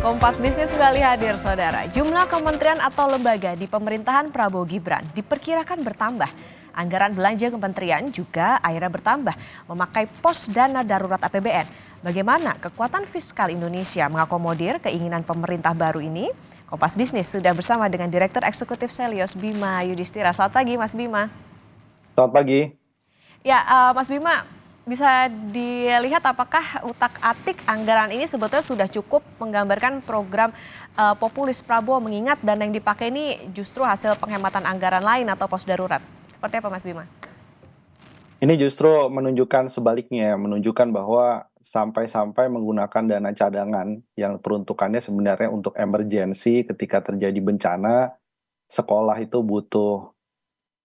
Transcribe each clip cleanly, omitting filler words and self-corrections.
Kompas Bisnis kembali hadir, saudara. Jumlah kementerian atau lembaga di pemerintahan Prabowo Gibran diperkirakan bertambah. Anggaran belanja kementerian juga akhirnya bertambah, memakai pos dana darurat APBN. Bagaimana kekuatan fiskal Indonesia mengakomodir keinginan pemerintah baru ini? Kompas Bisnis sudah bersama dengan Direktur Eksekutif Selyos Bima Yudhistira. Selamat pagi, Mas Bima. Selamat pagi. Ya, Mas Bima, bisa dilihat apakah utak-atik anggaran ini sebetulnya sudah cukup menggambarkan program populis Prabowo, mengingat dana yang dipakai ini justru hasil penghematan anggaran lain atau pos darurat. Seperti apa, Mas Bima? Ini justru menunjukkan sebaliknya, menunjukkan bahwa sampai-sampai menggunakan dana cadangan yang peruntukannya sebenarnya untuk emergensi ketika terjadi bencana, sekolah itu butuh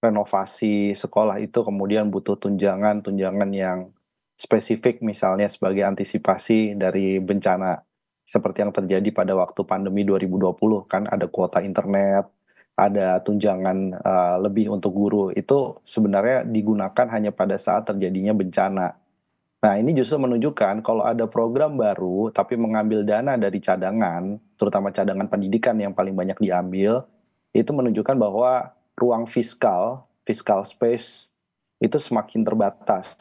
renovasi, sekolah itu kemudian butuh tunjangan-tunjangan yang spesifik misalnya sebagai antisipasi dari bencana. Seperti yang terjadi pada waktu pandemi 2020 kan ada kuota internet, ada tunjangan lebih untuk guru. Itu sebenarnya digunakan hanya pada saat terjadinya bencana. Nah, ini justru menunjukkan kalau ada program baru tapi mengambil dana dari cadangan, terutama cadangan pendidikan yang paling banyak diambil, itu menunjukkan bahwa ruang fiskal, fiscal space itu semakin terbatas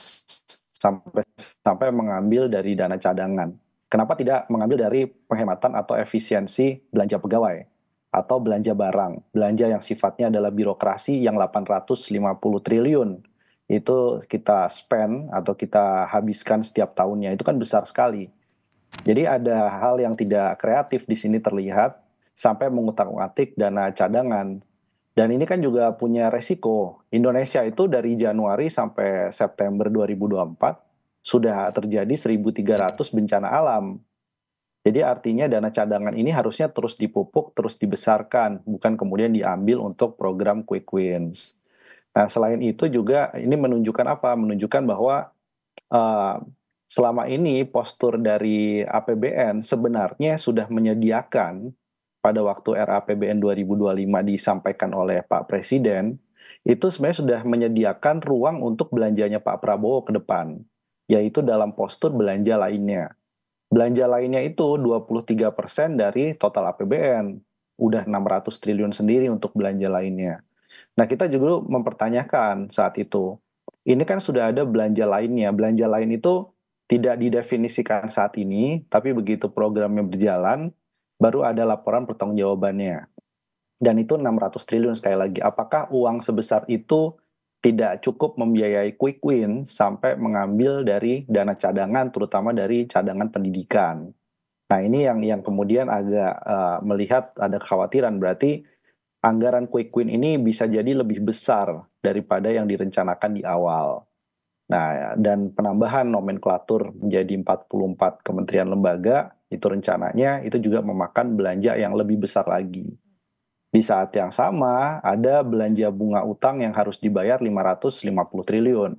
sampai sampai mengambil dari dana cadangan. Kenapa tidak mengambil dari penghematan atau efisiensi belanja pegawai atau belanja barang, belanja yang sifatnya adalah birokrasi yang 850 triliun itu kita spend atau kita habiskan setiap tahunnya, itu kan besar sekali. Jadi ada hal yang tidak kreatif di sini terlihat sampai mengutak-atik dana cadangan. Dan ini kan juga punya resiko. Indonesia itu dari Januari sampai September 2024 sudah terjadi 1.300 bencana alam. Jadi artinya dana cadangan ini harusnya terus dipupuk, terus dibesarkan, bukan kemudian diambil untuk program quick wins. Nah, selain itu juga ini menunjukkan apa? Menunjukkan bahwa uh, selama ini postur dari APBN sebenarnya sudah menyediakan pada waktu RAPBN 2025 disampaikan oleh Pak Presiden, itu sebenarnya sudah menyediakan ruang untuk belanjanya Pak Prabowo ke depan, yaitu dalam postur belanja lainnya. Belanja lainnya itu 23% dari total APBN, udah 600 triliun sendiri untuk belanja lainnya. Nah, kita juga mempertanyakan saat itu, ini kan sudah ada belanja lainnya. Belanja lain itu tidak didefinisikan saat ini, tapi begitu programnya berjalan, baru ada laporan pertanggungjawabannya. Dan itu 600 triliun sekali lagi. Apakah uang sebesar itu tidak cukup membiayai quick win sampai mengambil dari dana cadangan, terutama dari cadangan pendidikan? Nah, ini yang kemudian agak melihat ada kekhawatiran, berarti anggaran quick win ini bisa jadi lebih besar daripada yang direncanakan di awal. Nah, dan penambahan nomenklatur menjadi 44 kementerian lembaga, itu rencananya itu juga memakan belanja yang lebih besar lagi. Di saat yang sama, ada belanja bunga utang yang harus dibayar 550 triliun.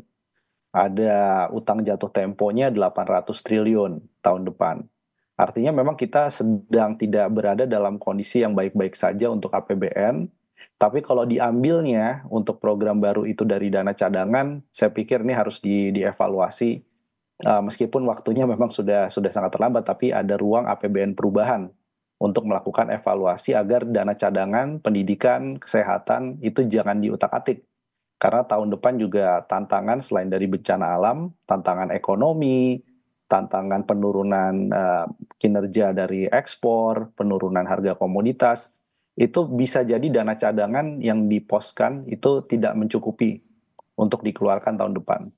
Ada utang jatuh temponya 800 triliun tahun depan. Artinya memang kita sedang tidak berada dalam kondisi yang baik-baik saja untuk APBN, tapi kalau diambilnya untuk program baru itu dari dana cadangan, saya pikir ini harus dievaluasi. Meskipun waktunya memang sudah sangat terlambat, tapi ada ruang APBN perubahan untuk melakukan evaluasi agar dana cadangan, pendidikan, kesehatan itu jangan diutak-atik. Karena tahun depan juga tantangan selain dari bencana alam, tantangan ekonomi, tantangan penurunan kinerja dari ekspor, penurunan harga komoditas, itu bisa jadi dana cadangan yang diposkan itu tidak mencukupi untuk dikeluarkan tahun depan.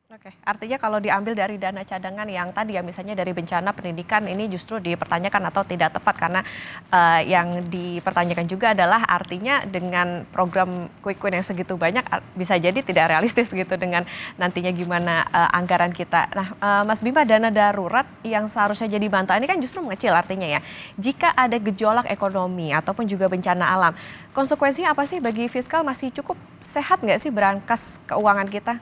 Oke, artinya kalau diambil dari dana cadangan yang tadi ya misalnya dari bencana pendidikan ini justru dipertanyakan atau tidak tepat karena yang dipertanyakan juga adalah artinya dengan program quick win yang segitu banyak bisa jadi tidak realistis gitu dengan nantinya gimana anggaran kita. Nah, Mas Bima, dana darurat yang seharusnya jadi bantahan ini kan justru mengecil artinya ya. Jika ada gejolak ekonomi ataupun juga bencana alam, konsekuensinya apa sih bagi fiskal, masih cukup sehat nggak sih berangkas keuangan kita?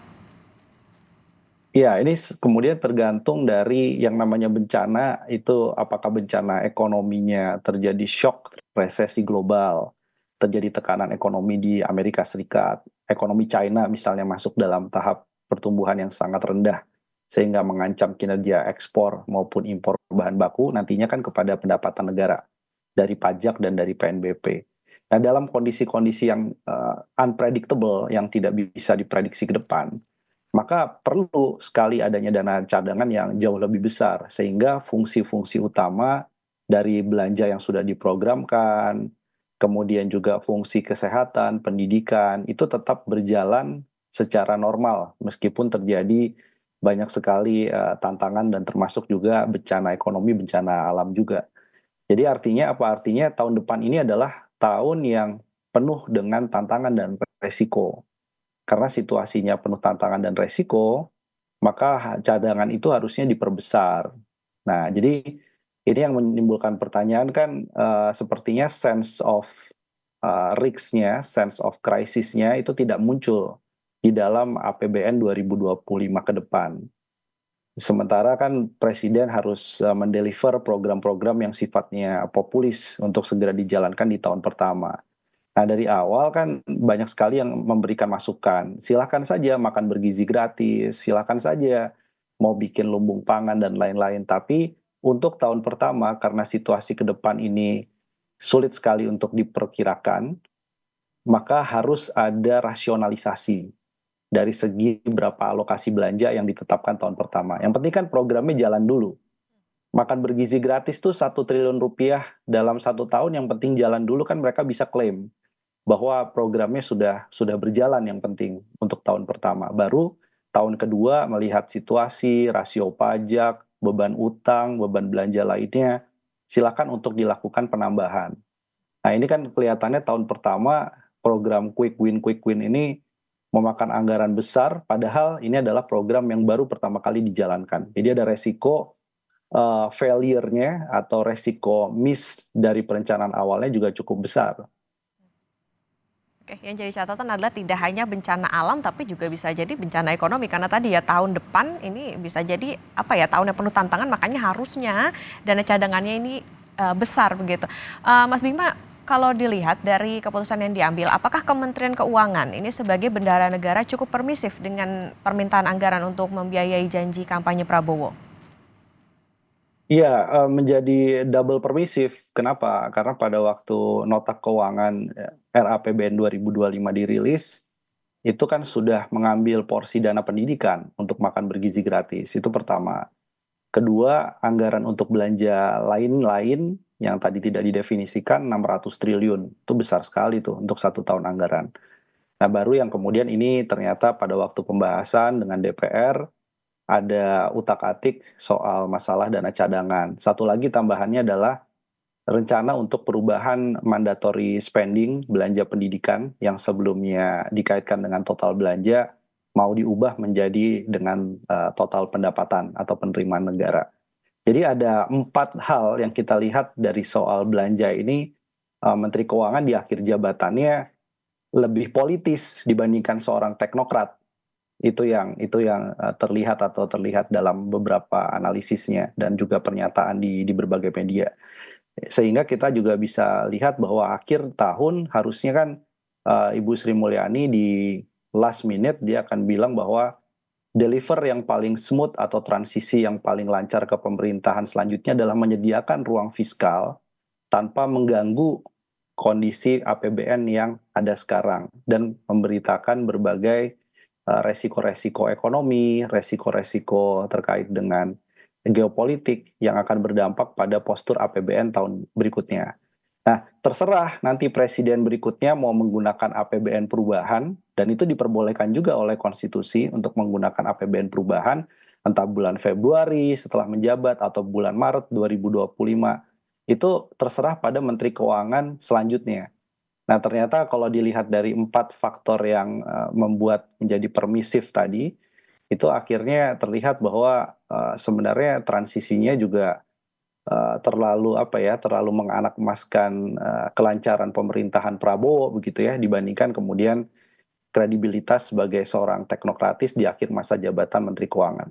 Ya, ini kemudian tergantung dari yang namanya bencana itu apakah bencana ekonominya terjadi shock, resesi global, terjadi tekanan ekonomi di Amerika Serikat, ekonomi China misalnya masuk dalam tahap pertumbuhan yang sangat rendah. sehingga mengancam kinerja ekspor maupun impor bahan baku nantinya kan kepada pendapatan negara dari pajak dan dari PNBP. Nah, dalam kondisi-kondisi yang unpredictable, yang tidak bisa diprediksi ke depan, maka perlu sekali adanya dana cadangan yang jauh lebih besar, sehingga fungsi-fungsi utama dari belanja yang sudah diprogramkan, kemudian juga fungsi kesehatan, pendidikan, itu tetap berjalan secara normal, meskipun terjadi banyak sekali tantangan dan termasuk juga bencana ekonomi, bencana alam juga. Jadi artinya apa? Artinya tahun depan ini adalah tahun yang penuh dengan tantangan dan resiko. Karena situasinya penuh tantangan dan resiko, maka cadangan itu harusnya diperbesar. Nah, jadi ini yang menimbulkan pertanyaan kan sepertinya sense of risk-nya, sense of crisis-nya itu tidak muncul di dalam APBN 2025 ke depan. Sementara kan presiden harus mendeliver program-program yang sifatnya populis untuk segera dijalankan di tahun pertama. Nah, dari awal kan banyak sekali yang memberikan masukan. Silakan saja makan bergizi gratis, silakan saja mau bikin lumbung pangan dan lain-lain. Tapi untuk tahun pertama, karena situasi ke depan ini sulit sekali untuk diperkirakan, maka harus ada rasionalisasi dari segi berapa alokasi belanja yang ditetapkan tahun pertama. Yang penting kan programnya jalan dulu. Makan bergizi gratis tuh 1 triliun rupiah dalam 1 tahun, yang penting jalan dulu kan mereka bisa klaim bahwa programnya sudah berjalan, yang penting untuk tahun pertama. Baru tahun kedua melihat situasi, rasio pajak, beban utang, beban belanja lainnya, silakan untuk dilakukan penambahan. Nah, ini kan kelihatannya tahun pertama program quick win ini memakan anggaran besar, padahal ini adalah program yang baru pertama kali dijalankan. Jadi ada resiko failure-nya atau resiko miss dari perencanaan awalnya juga cukup besar. Oke, yang jadi catatan adalah tidak hanya bencana alam tapi juga bisa jadi bencana ekonomi karena tadi ya tahun depan ini bisa jadi apa ya tahun yang penuh tantangan, makanya harusnya dana cadangannya ini besar begitu. Mas Bima, kalau dilihat dari keputusan yang diambil, apakah Kementerian Keuangan ini sebagai bendahara negara cukup permisif dengan permintaan anggaran untuk membiayai janji kampanye Prabowo? Iya, menjadi double permisif. Kenapa? Karena pada waktu nota keuangan RAPBN 2025 dirilis, itu kan sudah mengambil porsi dana pendidikan untuk makan bergizi gratis. Itu pertama. Kedua, anggaran untuk belanja lain-lain yang tadi tidak didefinisikan 600 triliun. Itu besar sekali tuh untuk 1 tahun anggaran. Nah, baru yang kemudian ini ternyata pada waktu pembahasan dengan DPR, ada utak-atik soal masalah dana cadangan. Satu lagi tambahannya adalah rencana untuk perubahan mandatory spending belanja pendidikan yang sebelumnya dikaitkan dengan total belanja mau diubah menjadi dengan total pendapatan atau penerimaan negara. Jadi ada 4 hal yang kita lihat dari soal belanja ini. Menteri Keuangan di akhir jabatannya lebih politis dibandingkan seorang teknokrat. Itu yang terlihat dalam beberapa analisisnya dan juga pernyataan di berbagai media. Sehingga kita juga bisa lihat bahwa akhir tahun harusnya kan Ibu Sri Mulyani di last minute dia akan bilang bahwa deliver yang paling smooth atau transisi yang paling lancar ke pemerintahan selanjutnya adalah menyediakan ruang fiskal tanpa mengganggu kondisi APBN yang ada sekarang dan memberitakan berbagai resiko-resiko ekonomi, resiko-resiko terkait dengan geopolitik yang akan berdampak pada postur APBN tahun berikutnya. Nah, terserah nanti presiden berikutnya mau menggunakan APBN perubahan, dan itu diperbolehkan juga oleh konstitusi untuk menggunakan APBN perubahan, entah bulan Februari setelah menjabat atau bulan Maret 2025. Itu terserah pada Menteri Keuangan selanjutnya. Nah, ternyata kalau dilihat dari 4 faktor yang membuat menjadi permisif tadi, itu akhirnya terlihat bahwa sebenarnya transisinya juga terlalu menganak-emaskan kelancaran pemerintahan Prabowo begitu ya, dibandingkan kemudian kredibilitas sebagai seorang teknokratis di akhir masa jabatan Menteri Keuangan.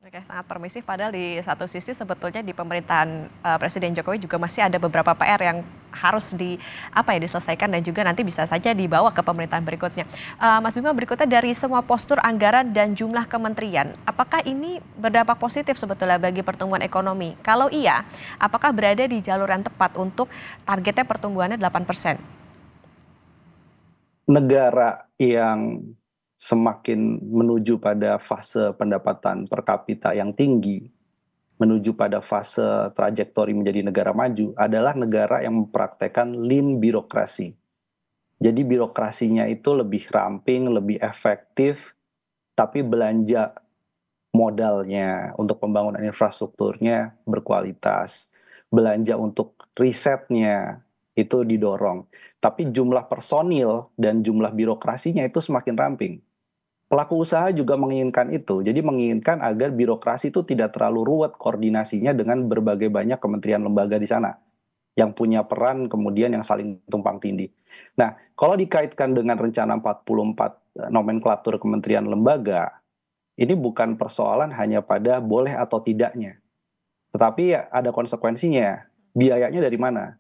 Oke, sangat permisif padahal di satu sisi sebetulnya di pemerintahan Presiden Jokowi juga masih ada beberapa PR yang harus diselesaikan dan juga nanti bisa saja dibawa ke pemerintahan berikutnya. Mas Bima, berikutnya dari semua postur anggaran dan jumlah kementerian, apakah ini berdampak positif sebetulnya bagi pertumbuhan ekonomi? Kalau iya, apakah berada di jalur yang tepat untuk targetnya pertumbuhannya 8%? Negara yang semakin menuju pada fase pendapatan per kapita yang tinggi, menuju pada fase trajektori menjadi negara maju, adalah negara yang mempraktekkan lean birokrasi. Jadi birokrasinya itu lebih ramping, lebih efektif, tapi belanja modalnya untuk pembangunan infrastrukturnya berkualitas. Belanja untuk risetnya itu didorong. Tapi jumlah personil dan jumlah birokrasinya itu semakin ramping. Pelaku usaha juga menginginkan itu. Jadi menginginkan agar birokrasi itu tidak terlalu ruwet koordinasinya dengan berbagai banyak kementerian lembaga di sana yang punya peran kemudian yang saling tumpang tindih. Nah, kalau dikaitkan dengan rencana 44 nomenklatur kementerian lembaga, ini bukan persoalan hanya pada boleh atau tidaknya, tetapi ya ada konsekuensinya. Biayanya dari mana?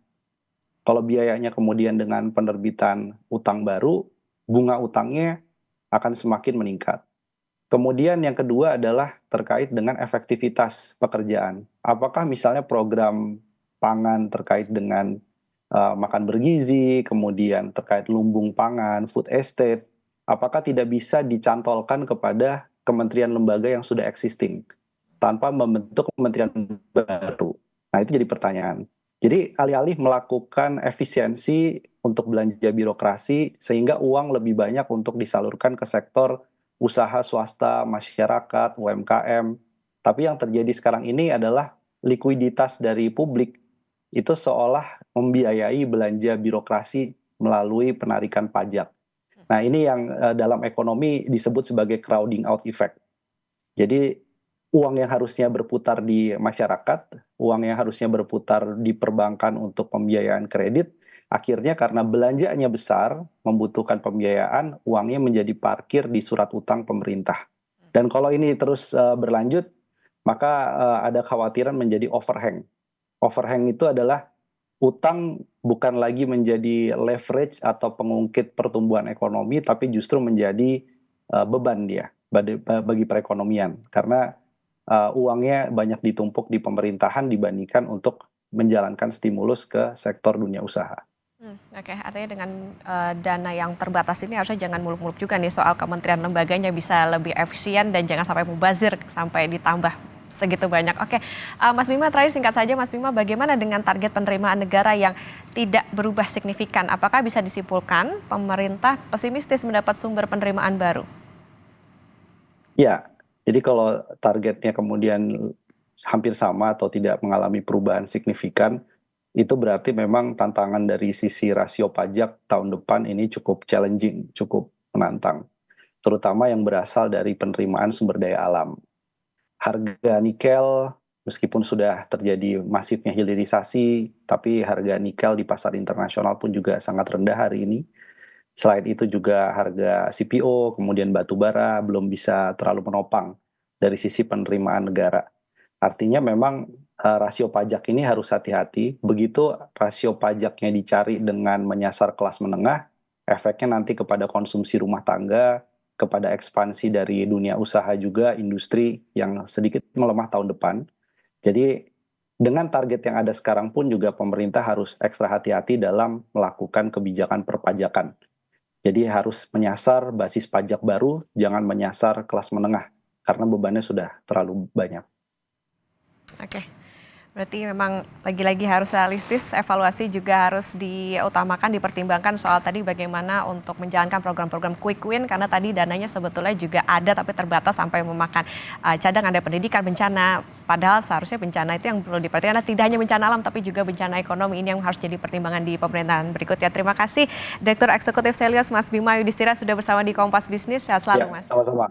Kalau biayanya kemudian dengan penerbitan utang baru, bunga utangnya akan semakin meningkat. Kemudian yang kedua adalah terkait dengan efektivitas pekerjaan. Apakah misalnya program pangan terkait dengan makan bergizi, kemudian terkait lumbung pangan, food estate, apakah tidak bisa dicantolkan kepada kementerian lembaga yang sudah existing tanpa membentuk kementerian baru? Nah, itu jadi pertanyaan. Jadi alih-alih melakukan efisiensi untuk belanja birokrasi sehingga uang lebih banyak untuk disalurkan ke sektor usaha swasta, masyarakat, UMKM. Tapi yang terjadi sekarang ini adalah likuiditas dari publik itu seolah membiayai belanja birokrasi melalui penarikan pajak. Nah, ini yang dalam ekonomi disebut sebagai crowding out effect. Jadi uang yang harusnya berputar di masyarakat, uang yang harusnya berputar di perbankan untuk pembiayaan kredit, akhirnya karena belanjanya besar, membutuhkan pembiayaan, uangnya menjadi parkir di surat utang pemerintah. Dan kalau ini terus berlanjut, maka ada kekhawatiran menjadi overhang. Overhang itu adalah utang bukan lagi menjadi leverage atau pengungkit pertumbuhan ekonomi, tapi justru menjadi beban dia bagi perekonomian. Karena uangnya banyak ditumpuk di pemerintahan dibandingkan untuk menjalankan stimulus ke sektor dunia usaha. Oke, artinya dengan dana yang terbatas ini harusnya jangan muluk-muluk juga nih soal kementerian lembaganya bisa lebih efisien dan jangan sampai mubazir sampai ditambah segitu banyak. Oke, Mas Bima terakhir singkat saja Mas Bima, bagaimana dengan target penerimaan negara yang tidak berubah signifikan? Apakah bisa disimpulkan pemerintah pesimistis mendapat sumber penerimaan baru? Ya, jadi kalau targetnya kemudian hampir sama atau tidak mengalami perubahan signifikan, itu berarti memang tantangan dari sisi rasio pajak tahun depan ini cukup challenging, cukup menantang. Terutama yang berasal dari penerimaan sumber daya alam. Harga nikel, meskipun sudah terjadi masifnya hilirisasi, tapi harga nikel di pasar internasional pun juga sangat rendah hari ini. Selain itu juga harga CPO, kemudian batu bara belum bisa terlalu menopang dari sisi penerimaan negara. Artinya memang rasio pajak ini harus hati-hati. Begitu rasio pajaknya dicari dengan menyasar kelas menengah, efeknya nanti kepada konsumsi rumah tangga, kepada ekspansi dari dunia usaha juga, industri yang sedikit melemah tahun depan. Jadi dengan target yang ada sekarang pun juga pemerintah harus ekstra hati-hati dalam melakukan kebijakan perpajakan. Jadi harus menyasar basis pajak baru, jangan menyasar kelas menengah, karena bebannya sudah terlalu banyak. Oke, berarti memang lagi-lagi harus realistis, evaluasi juga harus diutamakan, dipertimbangkan soal tadi bagaimana untuk menjalankan program-program quick win, karena tadi dananya sebetulnya juga ada tapi terbatas sampai memakan cadangan ada pendidikan, bencana, padahal seharusnya bencana itu yang perlu diperhatikan, karena tidak hanya bencana alam tapi juga bencana ekonomi, ini yang harus jadi pertimbangan di pemerintahan berikutnya. Terima kasih Direktur Eksekutif Selyos Mas Bima Yudhistira sudah bersama di Kompas Bisnis, sehat selalu Mas. Sama-sama.